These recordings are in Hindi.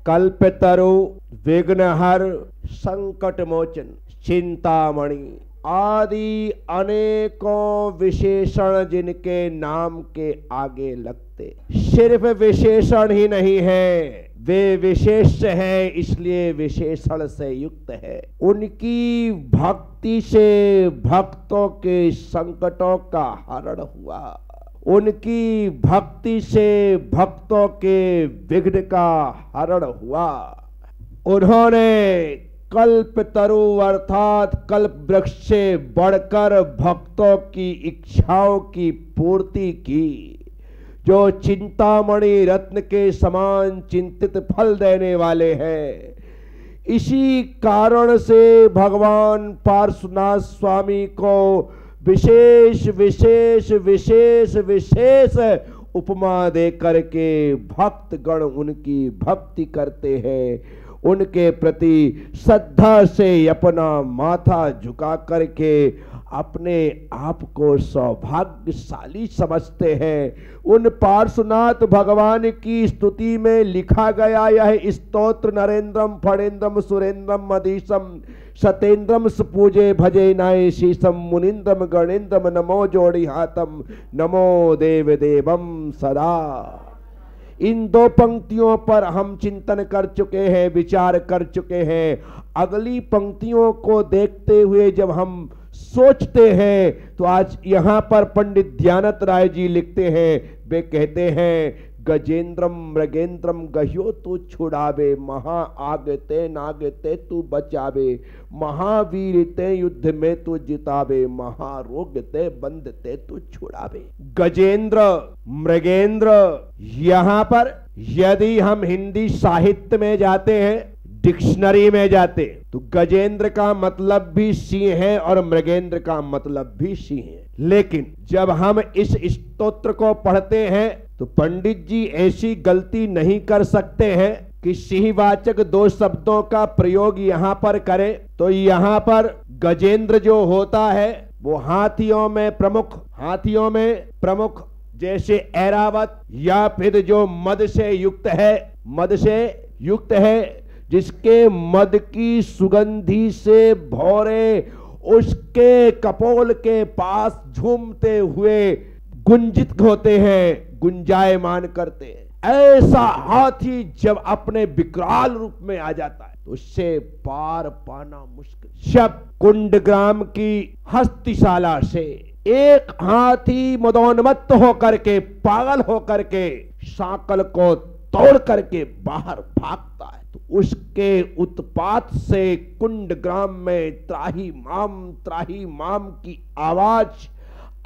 कल्पतरु, विघ्नहर, संकट मोचन, चिंतामणि आदि अनेकों विशेषण जिनके नाम के आगे लगते, सिर्फ विशेषण ही नहीं है, वे विशेष है इसलिए विशेषण से युक्त है। उनकी भक्ति से भक्तों के संकटों का हरण हुआ, उनकी भक्ति से भक्तों के विघ्न का हरण हुआ। उन्होंने कल्पतरु अर्थात कल्प वृक्ष से बढ़कर भक्तों की इच्छाओं की पूर्ति की, जो चिंतामणि रत्न के समान चिंतित फल देने वाले हैं। इसी कारण से भगवान पार्श्वनाथ स्वामी को विशेष विशेष विशेष विशेष उपमा दे करके भक्तगण उनकी भक्ति करते हैं, उनके प्रति श्रद्धा से अपना माथा झुका करके अपने आप को सौभाग्यशाली समझते हैं। उन पार्श्वनाथ भगवान की स्तुति में लिखा गया यह स्तोत्र नरेंद्रम फणेन्द्रम सुरेंद्रम मधीशम सतेंद्रम सुपूजे भजे नाय शीशम मुनिंद्रम गणेन्द्रम नमो जोड़ी हाथम नमो देव देवम सदा। इन दो पंक्तियों पर हम चिंतन कर चुके हैं, विचार कर चुके हैं। अगली पंक्तियों को देखते हुए जब हम सोचते हैं तो आज यहाँ पर पंडित ध्यानत राय जी लिखते हैं, वे कहते हैं गजेंद्रम मृगेंद्रम गह्यो तू छुड़ावे, महा आगते नागते तू बचावे, महावीर ते युद्ध में तू जितावे, महारोग ते बंधते तू छुड़ावे। गजेंद्र मृगेंद्र, यहाँ पर यदि हम हिंदी साहित्य में जाते हैं, डिक्शनरी में जाते तो गजेंद्र का मतलब भी सिंह है और मृगेंद्र का मतलब भी सिंह है। लेकिन जब हम इस स्तोत्र को पढ़ते हैं तो पंडित जी ऐसी गलती नहीं कर सकते हैं कि सिंहवाचक दो शब्दों का प्रयोग यहाँ पर करें। तो यहाँ पर गजेंद्र जो होता है वो हाथियों में प्रमुख जैसे ऐरावत, या फिर जो मद से युक्त है जिसके मद की सुगंधी से भौरे उसके कपोल के पास झूमते हुए गुंजित होते हैं, गुंजायमान करते हैं। ऐसा हाथी जब अपने विकराल रूप में आ जाता है तो उससे पार पाना मुश्किल। जब कुंडग्राम की हस्तिशाला से एक हाथी मदोन्मत्त होकर के, पागल होकर के सांकल को तोड़ करके बाहर भागता है तो उसके उत्पात से कुंडग्राम में त्राही माम की आवाज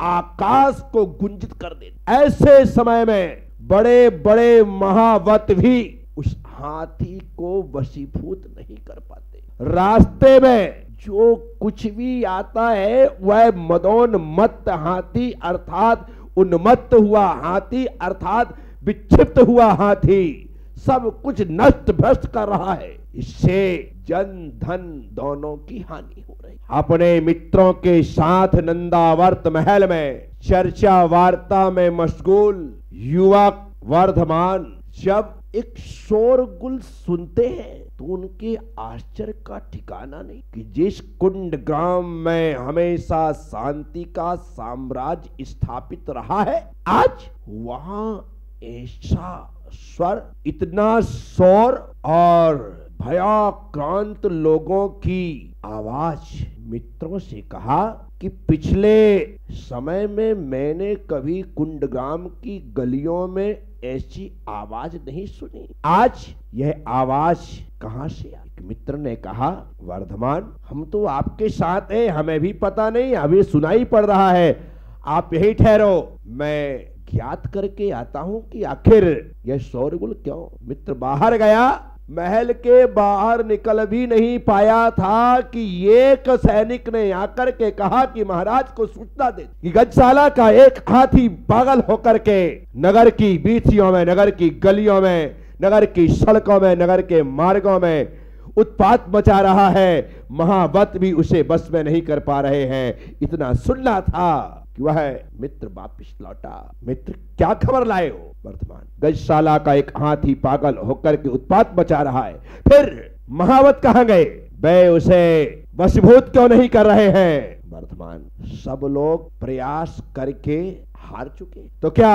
आकाश को गुंजित कर देती। ऐसे समय में बड़े बड़े महावत भी उस हाथी को वशीभूत नहीं कर पाते। रास्ते में जो कुछ भी आता है वह मदोन्मत्त हाथी अर्थात उन्मत्त हुआ हाथी अर्थात विक्षिप्त हुआ हाथी सब कुछ नष्ट भ्रष्ट कर रहा है। इससे जन धन दोनों की हानि हो रही। अपने मित्रों के साथ नंदावर्त महल में चर्चा वार्ता में मशगूल युवक वर्धमान जब एक शोरगुल सुनते हैं तो उनके आश्चर्य का ठिकाना नहीं कि जिस कुंडग्राम में हमेशा शांति का साम्राज्य स्थापित रहा है, आज वहां ऐसा स्वर, इतना शोर और भयाक्रांत लोगों की आवाज। मित्रों से कहा कि पिछले समय में मैंने कभी कुंडग्राम की गलियों में ऐसी आवाज नहीं सुनी, आज यह आवाज कहां से आई? मित्र ने कहा वर्धमान हम तो आपके साथ हैं, हमें भी पता नहीं, अभी सुनाई पड़ रहा है, आप यही ठहरो, मैं ज्ञात करके आता हूं कि आखिर यह शोरगुल क्यों। मित्र बाहर गया, महल के बाहर निकल भी नहीं पाया था कि एक सैनिक ने आकर के कहा कि महाराज को सूचना दे कि गजशाला का एक हाथी पागल होकर के नगर की बीथियों में, नगर की गलियों में, नगर की सड़कों में, नगर के मार्गों में उत्पात मचा रहा है। महावत भी उसे बस में नहीं कर पा रहे हैं। इतना सुनना था कि वह मित्र वापिस लौटा। मित्र क्या खबर लाए हो? वर्धमान, गजशाला का एक हाथी पागल होकर के उत्पात मचा रहा है। फिर महावत कहाँ गए? वे उसे वशीभूत क्यों नहीं कर रहे हैं? वर्धमान, सब लोग प्रयास करके हार चुके, तो क्या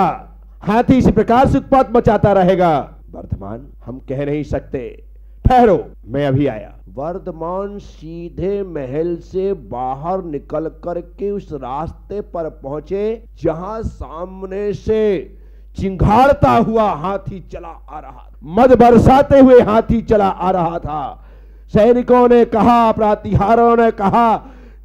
हाथी इसी प्रकार से उत्पात मचाता रहेगा? वर्धमान, हम कह नहीं सकते, ठहरो, मैं अभी आया। वर्धमान सीधे महल से बाहर निकल करके उस रास्ते पर पहुंचे जहां सामने से चिंघाड़ता हुआ हाथी चला आ रहा, मद बरसाते हुए हाथी चला आ रहा था। सैनिकों ने कहा, प्रतिहारों ने कहा,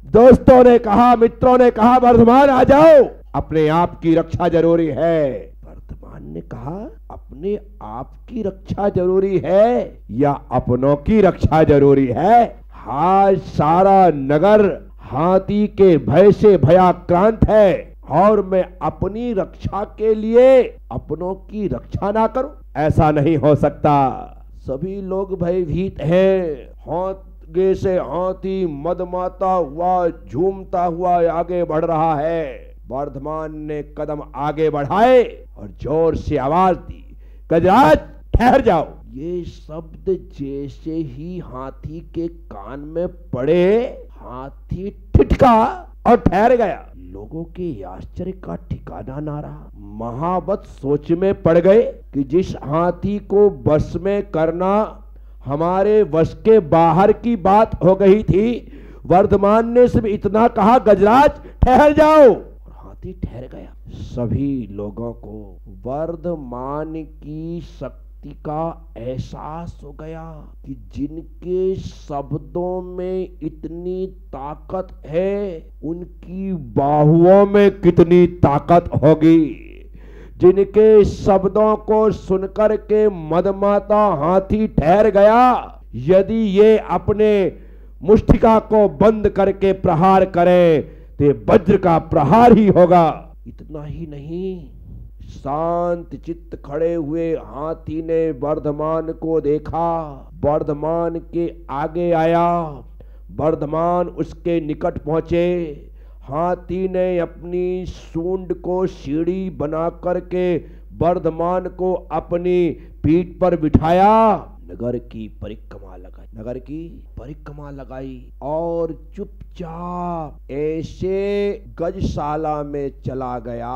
दोस्तों ने कहा, मित्रों ने कहा, वर्धमान आ जाओ, अपने आप की रक्षा जरूरी है। वर्धमान ने कहा, अपने आप की रक्षा जरूरी है या अपनों की रक्षा जरूरी है? आज सारा नगर हाथी के भय से भयाक्रांत है और मैं अपनी रक्षा के लिए अपनों की रक्षा ना करूं? ऐसा नहीं हो सकता। सभी लोग भयभीत हैं। आगे से हाथी मदमाता हुआ, झूमता हुआ आगे बढ़ रहा है। वर्धमान ने कदम आगे बढ़ाए और जोर से आवाज दी, गजराज ठहर जाओ। ये शब्द जैसे ही हाथी के कान में पड़े, हाथी ठिठका और ठहर गया। लोगों के आश्चर्य का ठिकाना ना रहा। महावत सोच में पड़ गए कि जिस हाथी को बस में करना हमारे वश के बाहर की बात हो गई थी, वर्धमान ने सिर्फ इतना कहा, गजराज ठहर जाओ, और हाथी ठहर गया। सभी लोगों को वर्धमान की शक्ति का एहसास हो गया कि जिनके शब्दों में इतनी ताकत है, उनकी बाहुओं में कितनी ताकत होगी। जिनके शब्दों को सुनकर के मदमाता हाथी ठहर गया, यदि ये अपने मुष्टिका को बंद करके प्रहार करे तो वज्र का प्रहार ही होगा। इतना ही नहीं, शांत चित्त खड़े हुए हाथी ने वर्धमान को देखा, वर्धमान के आगे आया, वर्धमान उसके निकट पहुंचे। हाथी ने अपनी सूंड को सीढ़ी बना करके वर्धमान को अपनी पीठ पर बिठाया, नगर की परिक्रमा लगाई, नगर की परिक्रमा लगाई और चुपचाप ऐसे गजशाला में चला गया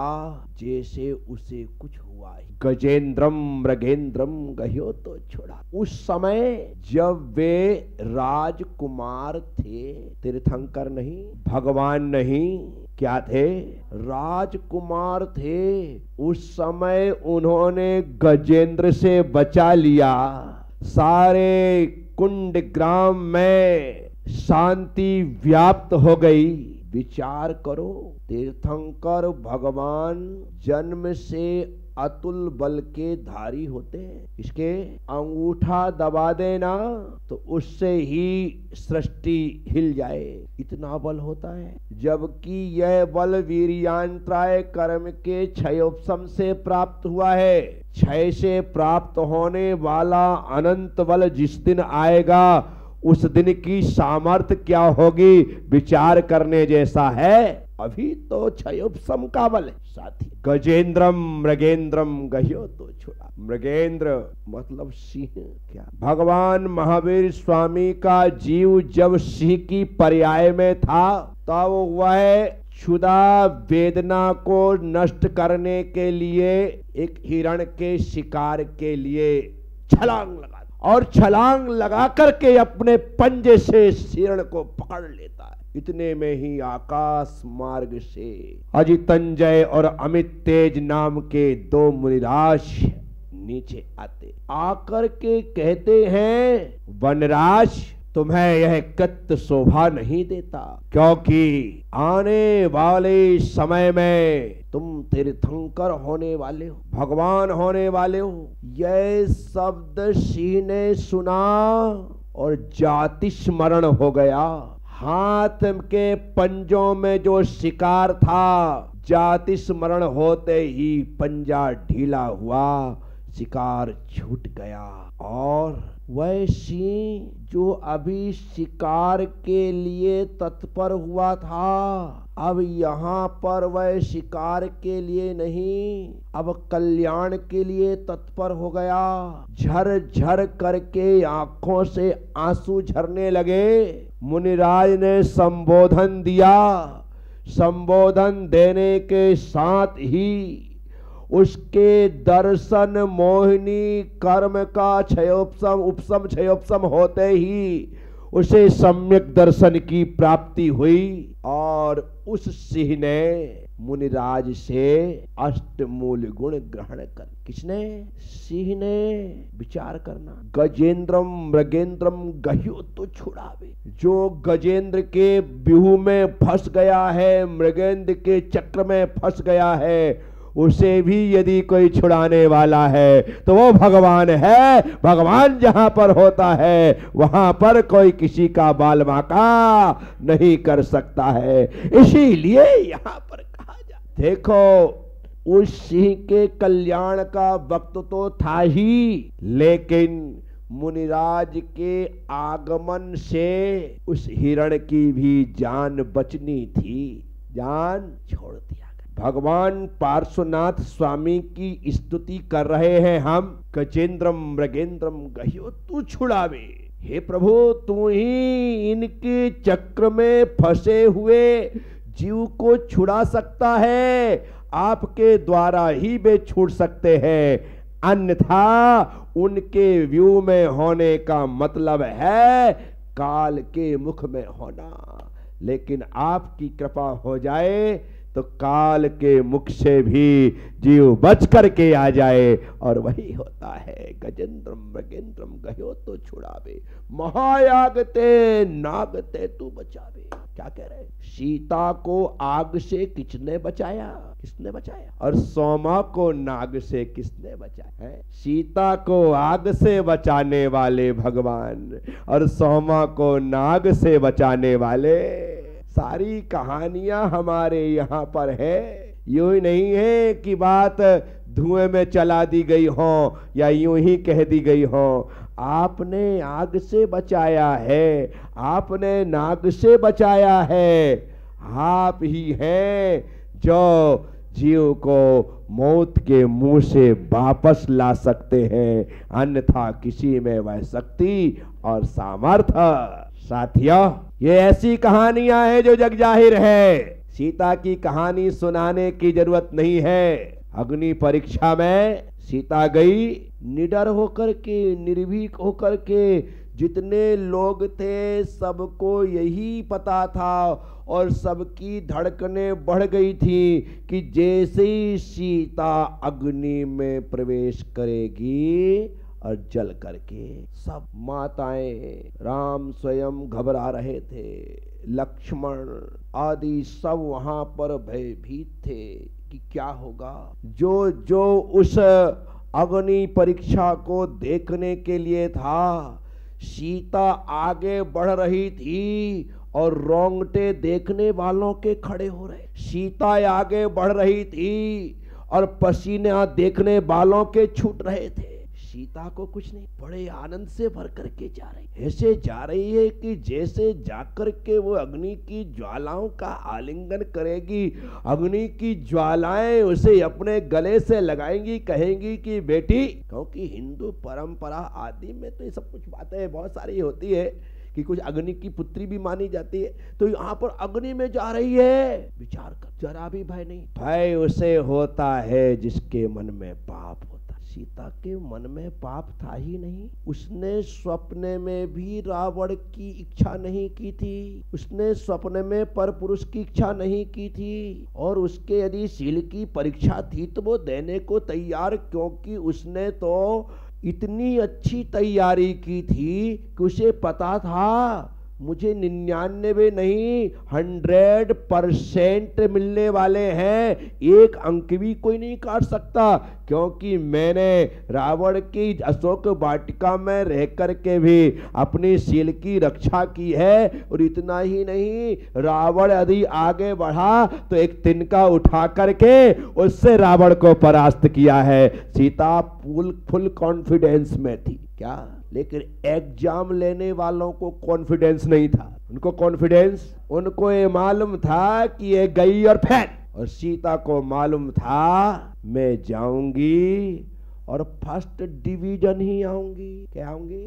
जैसे उसे कुछ हुआ ही। गजेंद्रम मृगेंद्रम गह्यो तो छोड़ा। उस समय जब वे राजकुमार थे, तीर्थंकर नहीं, भगवान नहीं, क्या थे? राजकुमार थे। उस समय उन्होंने गजेंद्र से बचा लिया। सारे कुंड ग्राम में शांति व्याप्त हो गई। विचार करो, तीर्थंकर भगवान जन्म से अतुल बल के धारी होते हैं। इसके अंगूठा दबा देना तो उससे ही सृष्टि हिल जाए, इतना बल होता है। जबकि यह बल वीर्यांत्राय कर्म के क्षयोपशम से प्राप्त हुआ है। क्षय से प्राप्त होने वाला अनंत बल जिस दिन आएगा, उस दिन की सामर्थ्य क्या होगी, विचार करने जैसा है। अभी तो क्षयोपशम का बल है। साथी, गजेंद्रम मृगेंद्रम गह्यो तो छोड़ा। मृगेंद्र मतलब सिंह। क्या भगवान महावीर स्वामी का जीव जब सिंह की पर्याय में था, तब वह क्षुधा वेदना को नष्ट करने के लिए एक हिरण के शिकार के लिए छलांग लगा और छलांग लगा करके अपने पंजे से हिरण को पकड़ लेता है। इतने में ही आकाश मार्ग से अजितंजय और अमित तेज नाम के दो मुनिराज नीचे आते, आकर के कहते हैं, वनराज तुम्हें यह कृत्य शोभा नहीं देता, क्योंकि आने वाले समय में तुम तीर्थंकर होने वाले हो, भगवान होने वाले हो। यह शब्द सिंह ने सुना और जाति स्मरण हो गया। हाथ के पंजों में जो शिकार था, जाति स्मरण होते ही पंजा ढीला हुआ, शिकार छूट गया और वह सिंह जो अभी शिकार के लिए तत्पर हुआ था, अब यहाँ पर वह शिकार के लिए नहीं, अब कल्याण के लिए तत्पर हो गया। झर झर करके आंखों से आंसू झरने लगे। मुनिराज ने संबोधन दिया। संबोधन देने के साथ ही उसके दर्शन मोहिनी कर्म का उपशम क्षयोपशम होते ही उसे सम्यक दर्शन की प्राप्ति हुई और उस सिंह ने मुनिराज से अष्टमूल गुण ग्रहण कर। किसने? सिंह ने। विचार करना, गजेंद्रम मृगेंद्रम गह्यो तो छुड़ावे। जो गजेंद्र के व्यूह में फंस गया है, मृगेंद्र के चक्र में फंस गया है, उसे भी यदि कोई छुड़ाने वाला है तो वो भगवान है। भगवान जहां पर होता है वहां पर कोई किसी का बाल बांका नहीं कर सकता है। इसीलिए यहां पर कहा जाता, देखो उस सिंह के कल्याण का वक्त तो था ही, लेकिन मुनिराज के आगमन से उस हिरण की भी जान बचनी थी, जान छोड़ दिया। भगवान पार्श्वनाथ स्वामी की स्तुति कर रहे हैं हम। गजेंद्रम मृगेंद्रम गह्यो तू छुड़ावे। हे प्रभु, तू ही इनके चक्र में फंसे हुए जीव को छुड़ा सकता है, आपके द्वारा ही वे छूट सकते हैं, अन्यथा उनके व्यू में होने का मतलब है काल के मुख में होना। लेकिन आपकी कृपा हो जाए तो काल के मुख से भी जीव बच करके आ जाए, और वही होता है। गजेंद्रम मृगेंद्रम गह्यो तो छुड़ावे, महायागते नागते तू बचावे। क्या कह रहे? सीता को आग से किसने बचाया? किसने बचाया? और सोमा को नाग से किसने बचाया है? सीता को आग से बचाने वाले भगवान और सोमा को नाग से बचाने वाले। सारी कहानियां हमारे यहाँ पर है। यूं ही नहीं है कि बात धुएं में चला दी गई हो या यूं ही कह दी गई हो। आपने आग से बचाया है, आपने नाग से बचाया है। आप ही हैं जो जीव को मौत के मुंह से वापस ला सकते हैं, अन्यथा किसी में वह शक्ति और सामर्थ्य। साथियों, ये ऐसी कहानियां हैं जो जग जाहिर है। सीता की कहानी सुनाने की जरूरत नहीं है। अग्नि परीक्षा में सीता गई निडर होकर के, निर्भीक होकर के। जितने लोग थे सबको यही पता था और सबकी धड़कनें बढ़ गई थी कि जैसे ही सीता अग्नि में प्रवेश करेगी और जल करके, सब माताएं, राम स्वयं घबरा रहे थे, लक्ष्मण आदि सब वहां पर भयभीत थे कि क्या होगा। जो उस अग्नि परीक्षा को देखने के लिए था, सीता आगे बढ़ रही थी और रोंगटे देखने वालों के खड़े हो रहे। सीता आगे बढ़ रही थी और पसीना देखने वालों के छूट रहे थे। सीता को कुछ नहीं, बड़े आनंद से भर करके जा रही, ऐसे जा रही है कि जैसे जाकर के वो अग्नि की ज्वालाओं का आलिंगन करेगी, अग्नि की ज्वालाएं उसे अपने गले से लगाएंगी, कहेंगी कि बेटी, क्योंकि हिंदू परंपरा आदि में तो ये सब कुछ बातें बहुत सारी होती है कि कुछ अग्नि की पुत्री भी मानी जाती है। तो यहाँ पर अग्नि में जा रही है, विचार कर, जरा भी भय नहीं। भय उसे होता है जिसके मन में पाप होता। सीता के मन में पाप था ही नहीं। उसने स्वप्न में भी रावण की इच्छा नहीं की थी, उसने स्वप्न में पर पुरुष की इच्छा नहीं की थी, और उसके यदि शील की परीक्षा थी तो वो देने को तैयार, क्योंकि उसने तो इतनी अच्छी तैयारी की थी कि उसे पता था मुझे 99 नहीं 100% मिलने वाले हैं, एक अंक भी कोई नहीं काट सकता, क्योंकि मैंने रावण की अशोक वाटिका में रह करके भी अपनी शील की रक्षा की है। और इतना ही नहीं, रावण यदि आगे बढ़ा तो एक तिनका उठा करके उससे रावण को परास्त किया है। सीता फुल कॉन्फिडेंस में थी। क्या लेकिन एग्जाम लेने वालों को कॉन्फिडेंस नहीं था। उनको कॉन्फिडेंस, उनको ये मालूम था कि ये गई और फैन, और सीता को मालूम था मैं जाऊंगी और फर्स्ट डिवीजन ही आऊंगी। क्या आऊंगी?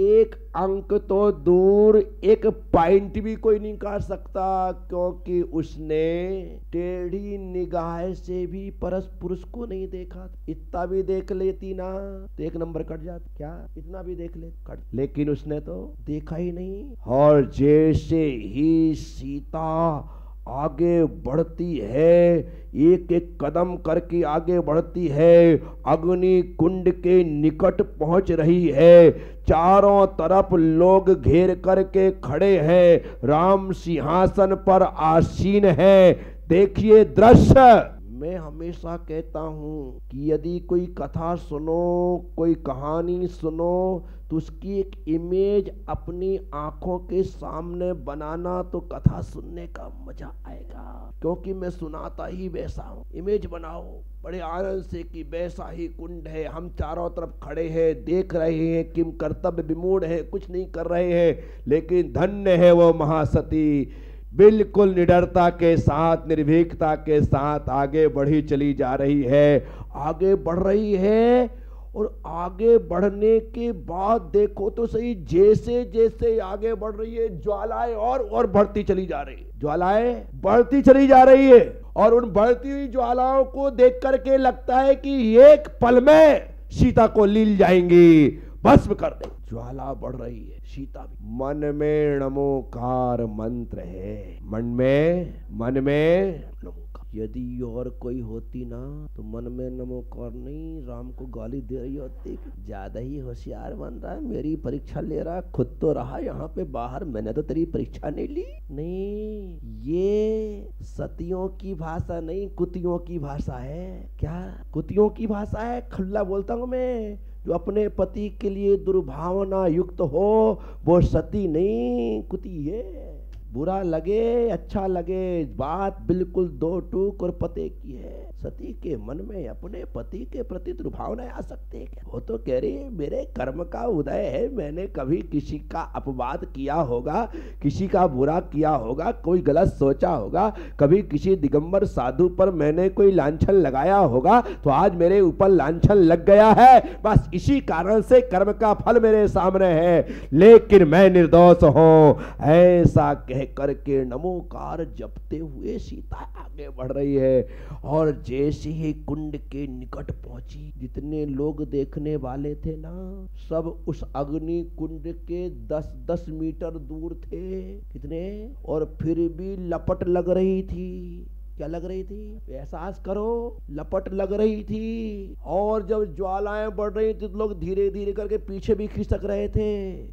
एक अंक तो दूर, एक पॉइंट भी कोई नहीं काट सकता, क्योंकि उसने टेढ़ी निगाह से भी परस पुरुष को नहीं देखा। इतना भी देख लेती ना तो एक नंबर कट जाता। क्या इतना भी देख ले कट, लेकिन उसने तो देखा ही नहीं। और जैसे ही सीता आगे बढ़ती है, एक एक कदम करके आगे बढ़ती है, अग्नि कुंड के निकट पहुंच रही है, चारों तरफ लोग घेर करके खड़े हैं, राम सिंहासन पर आसीन है। देखिए दृश्य। मैं हमेशा कहता हूं कि यदि कोई कथा सुनो, कोई कहानी सुनो, तो उसकी एक इमेज अपनी आंखों के सामने बनाना, तो कथा सुनने का मजा आएगा। क्योंकि मैं सुनाता ही वैसा हूँ। इमेज बनाओ बड़े आनंद से कि वैसा ही कुंड है, हम चारों तरफ खड़े हैं, देख रहे हैं, किम कर्तव्य विमूढ़ है, कुछ नहीं कर रहे हैं, लेकिन धन्य है वो महासती, बिल्कुल निडरता के साथ, निर्भीकता के साथ आगे बढ़ी चली जा रही है। आगे बढ़ रही है, और आगे बढ़ने के बाद देखो तो सही, जैसे जैसे आगे बढ़ रही है, ज्वालाएं और बढ़ती चली जा रही है, ज्वालाएं बढ़ती चली जा रही है। और उन बढ़ती हुई ज्वालाओं को देख करके लगता है कि एक पल में सीता को लील जाएंगी, भस्म कर दे। ज्वाला बढ़ रही है, सीता भी। मन में नमोकार मंत्र है, मन में नमोकार। यदि और कोई होती ना तो मन में नमोकार नहीं, राम को गाली दे रही होती, ज्यादा ही होशियार बन रहा है, मेरी परीक्षा ले रहा, खुद तो रहा यहाँ पे बाहर, मैंने तो तेरी परीक्षा नहीं ली। नहीं, ये सतियों की भाषा नहीं, कुतियों की भाषा है। क्या कुतियों की भाषा है? खुल्ला बोलता हूँ मैं। जो अपने पति के लिए दुर्भावना युक्त हो वो सती नहीं, कुती है। बुरा लगे अच्छा लगे, बात बिल्कुल दो टूक और पते की है। सती के मन में अपने पति के प्रति दुर्भावना आ सकते हैं। वो तो कह रही है मेरे कर्म का उदय है, मैंने कभी किसी का अपवाद किया होगा, किसी का बुरा किया होगा, कोई गलत सोचा होगा, कभी किसी दिगंबर साधु पर मैंने कोई लांछन लगाया होगा, तो आज मेरे ऊपर लांछन लग गया है, बस इसी कारण से कर्म का फल मेरे सामने है, लेकिन मैं निर्दोष हूं। ऐसा कह करके नमोकार जपते हुए सीता आगे बढ़ रही है। और जैसे ही कुंड के निकट पहुंची, जितने लोग देखने वाले थे ना, सब उस अग्नि कुंड के 10-10 मीटर दूर थे। कितने? और फिर भी लपट लग रही थी। क्या लग रही थी? एहसास करो, लपट लग रही थी। और जब ज्वालाएं बढ़ रही थी तो लोग धीरे धीरे करके पीछे भी खिसक रहे थे।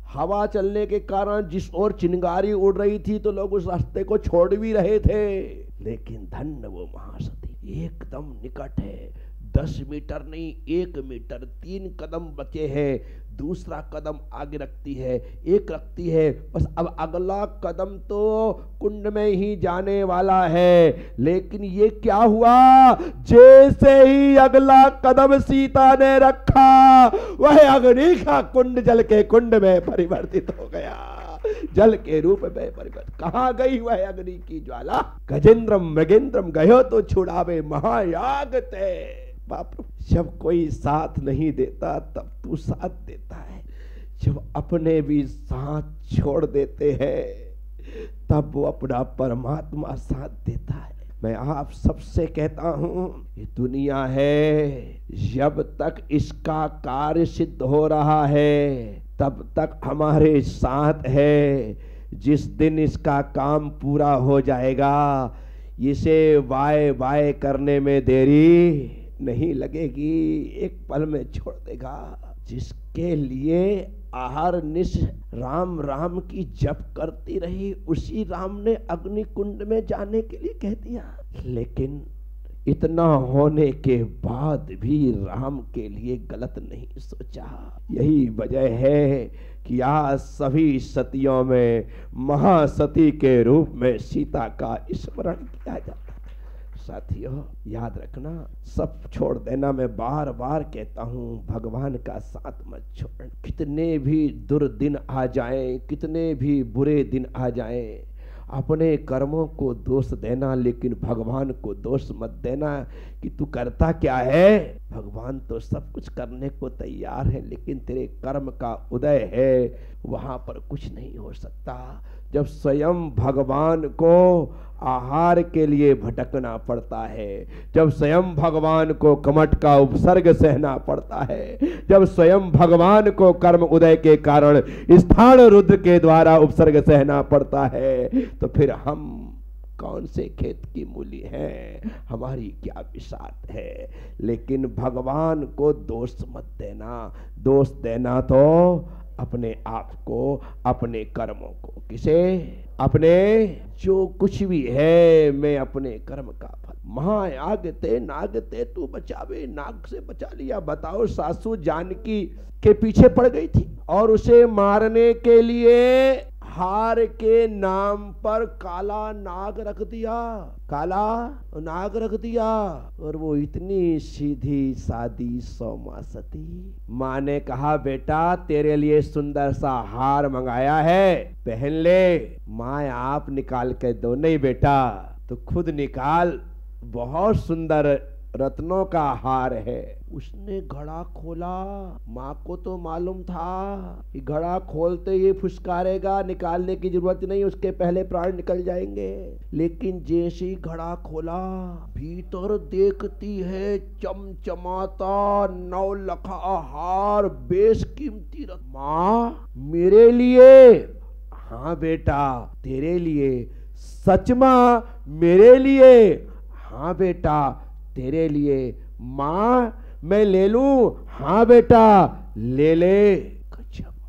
हवा चलने के कारण जिस ओर चिंगारी उड़ रही थी तो लोग उस रास्ते को छोड़ भी रहे थे। लेकिन धन्य वो महासती एकदम निकट है, 10 मीटर नहीं 1 मीटर, 3 कदम बचे हैं। दूसरा कदम आगे रखती है, एक रखती है, बस अब अगला कदम तो कुंड में ही जाने वाला है। लेकिन ये क्या हुआ? जैसे ही अगला कदम सीता ने रखा, वह अग्नि का कुंड जल के कुंड में परिवर्तित हो गया, जल के रूप में परिवर्तित। कहाँ गई वह अग्नि की ज्वाला? गजेंद्रम मृगेंद्रम गयो तो छुड़ावे महायाग ते। बाप, जब कोई साथ नहीं देता तब तू साथ देता है, जब अपने भी साथ छोड़ देते हैं तब वो अपना परमात्मा साथ देता है। मैं आप सबसे कहता हूं, ये दुनिया है, जब तक इसका कार्य सिद्ध हो रहा है तब तक हमारे साथ है। जिस दिन इसका काम पूरा हो जाएगा, इसे वाय वाय करने में देरी नहीं लगेगी, एक पल में छोड़ देगा। जिसके लिए आहार निश राम राम की जप करती रही, उसी राम ने अग्नि कुंड में जाने के लिए कह दिया। लेकिन इतना होने के बाद भी राम के लिए गलत नहीं सोचा। यही वजह है कि आज सभी सतियों में महासती के रूप में सीता का स्मरण किया जाता है। साथियों याद रखना, सब छोड़ देना। मैं बार बार कहता हूँ, भगवान का साथ मत छोड़। कितने भी दुर्दिन आ जाएं, कितने भी बुरे दिन आ जाएं, अपने कर्मों को दोष देना, लेकिन भगवान को दोष मत देना कि तू करता क्या है। भगवान तो सब कुछ करने को तैयार है, लेकिन तेरे कर्म का उदय है, वहां पर कुछ नहीं हो सकता। जब स्वयं भगवान को आहार के लिए भटकना पड़ता है, जब स्वयं भगवान को कमठ का उपसर्ग सहना पड़ता है, जब स्वयं भगवान को कर्म उदय के कारण स्थान रुद्र के द्वारा उपसर्ग सहना पड़ता है, तो फिर हम कौन से खेत की मूली हैं, हमारी क्या विसात है। लेकिन भगवान को दोष मत देना। दोष देना तो अपने आप को, अपने कर्मों को। किसे? अपने जो कुछ भी है, मैं अपने कर्म का फल। महा आगते नागते तू बचावे, नाग से बचा लिया। बताओ, सासू जानकी के पीछे पड़ गई थी और उसे मारने के लिए हार के नाम पर काला नाग रख दिया, काला नाग रख दिया। और वो इतनी सीधी सादी सौमा सती। माँ ने कहा, बेटा तेरे लिए सुंदर सा हार मंगाया है, पहन ले। माँ आप निकाल के दो। नहीं बेटा, तो खुद निकाल, बहुत सुंदर रत्नों का हार है। उसने घड़ा खोला। माँ को तो मालूम था कि घड़ा खोलते ही फुसकारेगा, निकालने की जरूरत नहीं, उसके पहले प्राण निकल जाएंगे। लेकिन जैसे ही घड़ा खोला, भीतर देखती है चमचमाता 9 लखा हार, बेशकीमती रत्न। माँ मेरे लिए? हाँ बेटा तेरे लिए। सच माँ मेरे लिए? हाँ बेटा तेरे लिए। माँ मैं ले लूं? हाँ बेटा ले ले।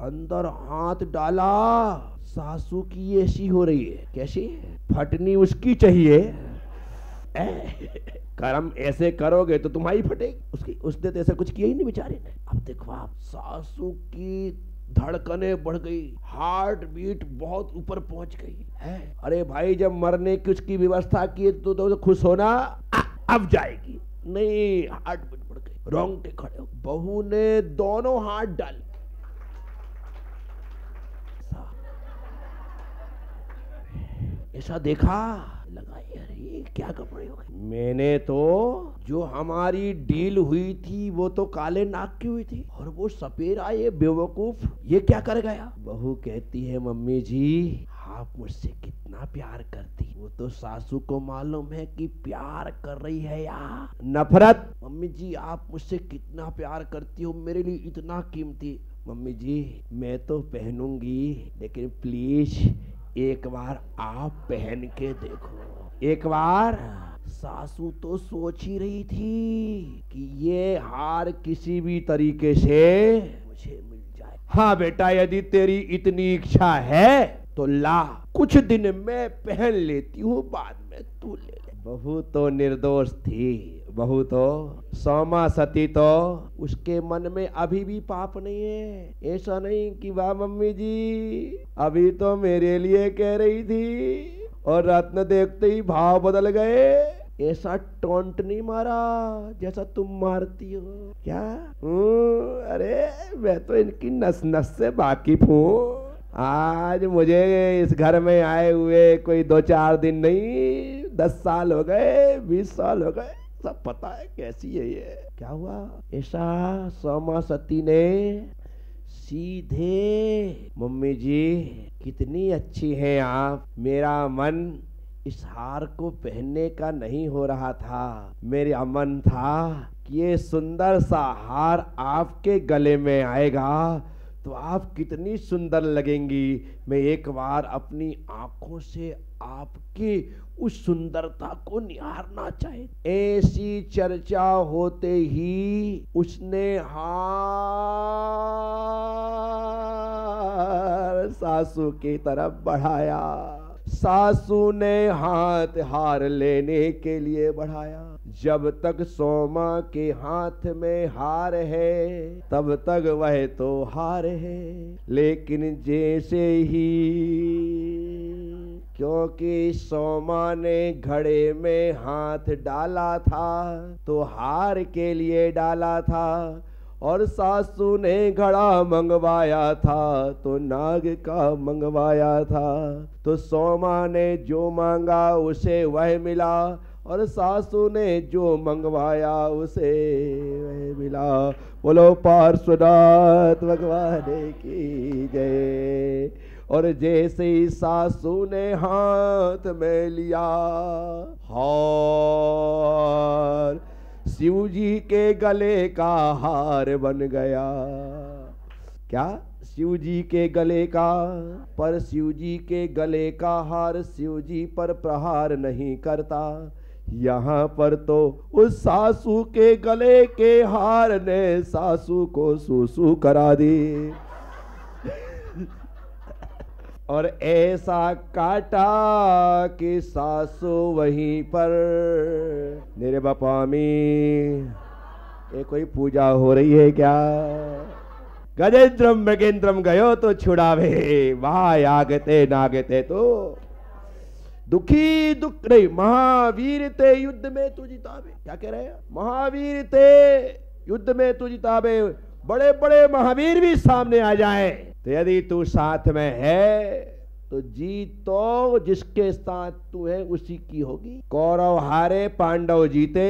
अंदर हाथ डाला, सासू की ऐसी हो रही है। कैसी? फटनी उसकी चाहिए। कर्म ऐसे करोगे तो तुम्हारी फटेगी। उसने तो ऐसा कुछ किया ही नहीं बेचारे ने। अब देखो आप, सासू की धड़कनें बढ़ गई, हार्ट बीट बहुत ऊपर पहुंच गई है। अरे भाई, जब मरने की उसकी व्यवस्था की तो खुश होना, अब जाएगी नहीं। हार्ट बीट बढ़ गई, रोंगटे खड़े हो। बहू ने दोनों हाथ डाले। ऐसा देखा, लगा यार ये क्या कपड़े हो गए। मैंने तो, जो हमारी डील हुई थी वो तो काले नाग की हुई थी, और वो सपेरा ये बेवकूफ ये क्या कर गया। बहू कहती है, मम्मी जी आप मुझसे कितना प्यार करती। वो तो सासू को मालूम है कि प्यार कर रही है या नफरत। मम्मी जी आप मुझसे कितना प्यार करती हो, मेरे लिए इतना कीमती। मम्मी जी मैं तो पहनूंगी, लेकिन प्लीज एक बार आप पहन के देखो, एक बार। सासू तो सोच ही रही थी कि ये हार किसी भी तरीके से मुझे मिल जाए। हाँ बेटा, यदि तेरी इतनी इच्छा है तो ला, कुछ दिन में पहन लेती हूँ, बाद में तू ले ले। बहू तो निर्दोष थी, बहू तो सौमा सती, तो उसके मन में अभी भी पाप नहीं है। ऐसा नहीं कि वाह मम्मी जी अभी तो मेरे लिए कह रही थी और रत्न देखते ही भाव बदल गए। ऐसा टोंट नहीं मारा जैसा तुम मारती हो। क्या? अरे मैं तो इनकी नस नस से वाकिफ हूँ। आज मुझे इस घर में आए हुए कोई 2-4 दिन नहीं, 10 साल हो गए, 20 साल हो गए, सब पता है कैसी है ये। क्या हुआ? ऐसा सौमा सती ने सीधे, मम्मी जी कितनी अच्छी हैं आप, मेरा मन इस हार को पहनने का नहीं हो रहा था। मेरा मन था कि ये सुंदर सा हार आपके गले में आएगा तो आप कितनी सुंदर लगेंगी। मैं एक बार अपनी आंखों से आपकी उस सुंदरता को निहारना चाहे। ऐसी चर्चा होते ही उसने हार सासू की तरफ बढ़ाया। सासू ने हाथ हार लेने के लिए बढ़ाया। जब तक सोमा के हाथ में हार है तब तक वह तो हार है, लेकिन जैसे ही क्योंकि सोमा ने घड़े में हाथ डाला था तो हार के लिए डाला था, और सासू ने घड़ा मंगवाया था तो नाग का मंगवाया था। तो सोमा ने जो मांगा उसे वह मिला, और सासू ने जो मंगवाया उसे वह मिला। बोलो पार्श्वनाथ भगवान की जय। और जैसे ही सासू ने हाथ में लिया हार, शिव जी के गले का हार बन गया। क्या? शिव जी के गले का। पर शिव जी के गले का हार शिव जी पर प्रहार नहीं करता। यहाँ पर तो उस सासू के गले के हार ने सासू को सूसू करा दी, और ऐसा काटा कि सासू वहीं पर। मेरे बापा में ये कोई पूजा हो रही है क्या? गजेंद्रम मृगेंद्रम गयो तो छुड़ावे, वहां आगते नागते तो दुखी दुख नहीं। महावीर ते युद्ध में तू जितावे। क्या कह रहे हैं? महावीर ते युद्ध में तू जितावे। बड़े बड़े महावीर भी सामने आ जाए तो यदि तू साथ में है तो जीत तो जिसके साथ तू है उसी की होगी। कौरव हारे पांडव जीते।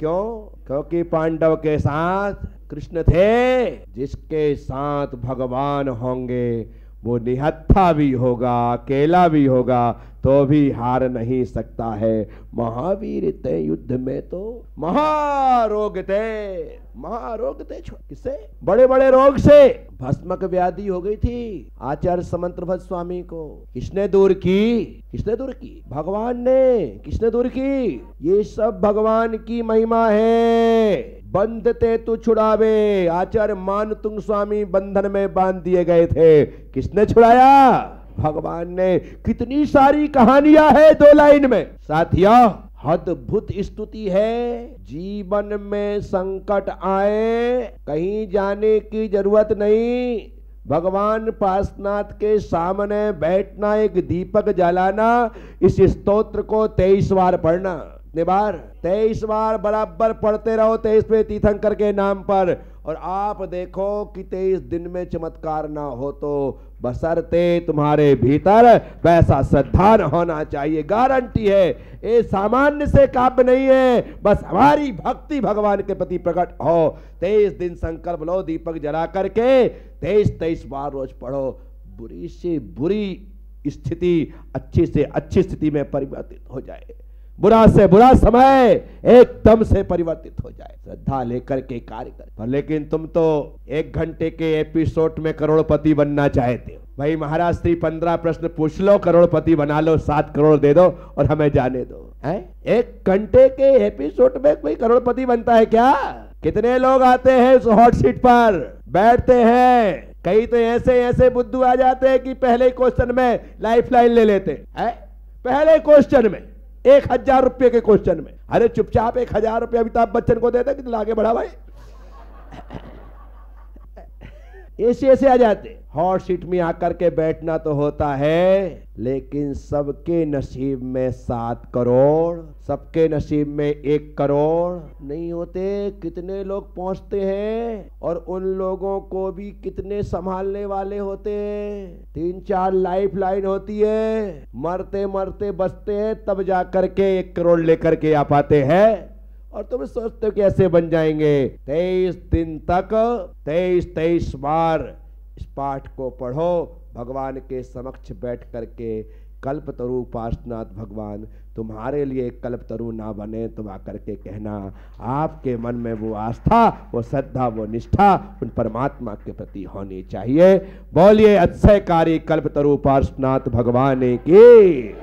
क्यों? क्योंकि पांडव के साथ कृष्ण थे। जिसके साथ भगवान होंगे वो निहत्था भी होगा, अकेला भी होगा, तो भी हार नहीं सकता है। महावीर ते युद्ध में तो महारोग थे। किससे? बड़े बड़े रोग से भस्मक व्याधि हो गई थी आचार्य समंतभद्र स्वामी को। किसने दूर की? भगवान ने। किसने दूर की? ये सब भगवान की महिमा है। बंधते तू छुड़ावे। आचार्य मानतुंग स्वामी बंधन में बांध दिए गए थे। किसने छुड़ाया? भगवान ने। कितनी सारी कहानियां है 2 लाइन में। साथियों, अद्भुत स्तुति है। जीवन में संकट आए कहीं जाने की जरूरत नहीं। भगवान पार्श्वनाथ के सामने बैठना, एक दीपक जलाना, इस स्तोत्र को 23 बार पढ़ना। कितने बार? 23 बार बराबर पढ़ते रहो 23वें तीर्थंकर के नाम पर। और आप देखो कि 23 दिन में चमत्कार ना हो तो बशर्ते तुम्हारे भीतर वैसा श्रद्धा होना चाहिए। गारंटी है, ये सामान्य से काव्य नहीं है, बस हमारी भक्ति भगवान के प्रति प्रकट हो। 23 दिन संकल्प लो, दीपक जला करके 23 बार रोज पढ़ो। बुरी से बुरी स्थिति अच्छी से अच्छी स्थिति में परिवर्तित हो जाए। बुरा से बुरा समय एकदम से परिवर्तित हो जाए। श्रद्धा लेकर के कार्य कर। पर लेकिन तुम तो 1 घंटे के एपिसोड में करोड़पति बनना चाहते हो। भाई महाराज श्री 15 प्रश्न पूछ लो, करोड़पति बना लो, 7 करोड़ दे दो और हमें जाने दो। 1 घंटे के एपिसोड में कोई करोड़पति बनता है क्या? कितने लोग आते हैं उस हॉट सीट पर बैठते हैं। कई तो ऐसे बुद्धू आ जाते हैं कि पहले क्वेश्चन में लाइफ लाइन ले लेते हैं। पहले क्वेश्चन में 1000 रुपये के क्वेश्चन में। अरे चुपचाप 1000 रुपये अमिताभ बच्चन को दे दे, कितना आगे बढ़ा भाई। ऐसे आ जाते। हॉट सीट में आकर के बैठना तो होता है, लेकिन सबके नसीब में 7 करोड़, सबके नसीब में 1 करोड़ नहीं होते। कितने लोग पहुंचते हैं और उन लोगों को भी कितने संभालने वाले होते हैं। 3-4 लाइफ लाइन होती है, मरते मरते बचते हैं, तब जाकर के 1 करोड़ लेकर के आ पाते हैं। और तुम सोचते हो कि ऐसे बन जाएंगे। 23 दिन तक 23 बार इस पाठ को पढ़ो। भगवान के समक्ष बैठ करके कल्पतरु पार्श्वनाथ भगवान तुम्हारे लिए कल्पतरु ना बने, तुम आकर के कहना। आपके मन में वो आस्था, वो श्रद्धा, वो निष्ठा उन परमात्मा के प्रति होनी चाहिए। बोलिए अक्षयकारी कल्पतरु पार्श्वनाथ भगवान की।